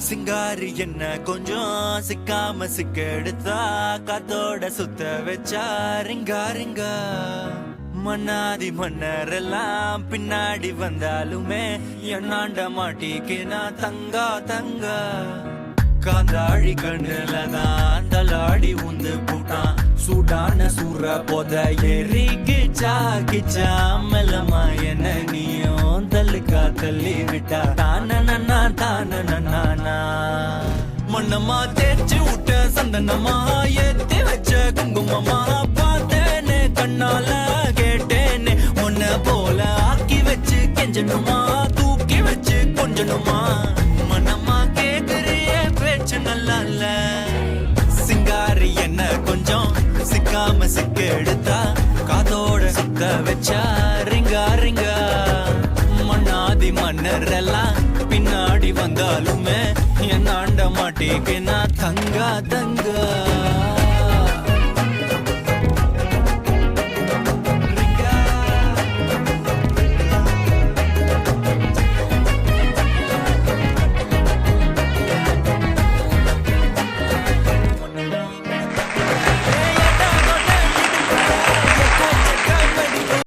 சிங்காரி என்ன கொஞ்சம் சிக்காம சிக்க எடுத்தா காத்தோட சுத்த வச்சா ரிங்கா ரிங்கா மன்னாதி மன்னரெல்லாம் பின்னாடி வந்தாலுமே என்னாண்ட மாட்டிக்கினா தங்கா தங்கா காந்தாழி கண்ணுலதான் தலாடி உந்து போட்டான் சூடான சூற போத ஏறி கிச்சா கிச்சா மெல்லமா என்ன நீயும் தள்ளுக்கா தள்ளி விட்டா தானனா தானனா மண்ணம்மா தேய்ச்சி விட்ட சந்தனமா ஏத்தி வச்ச குங்குமமா பார்த்தேனே கண்ணால கேட்டேனே உன்ன போல ஆக்கி வச்சு கெஞ்சணுமா தூக்கி வச்சு கொஞ்சணுமா மனமா கேக்குறிய பேச்சு நல்லா இல்ல சிங்காரி என்ன கொஞ்சம் சிக்காம சிக்க எடுத்தா காதோட சுத்த வச்சா ரிங்கா ரிங்கா மண்ணாதி மன்னர் எல்லாம் பின்னாடி வந்தாலுமே என் ஆண்ட மாட்டேக்கு நான் தங்கா தங்கா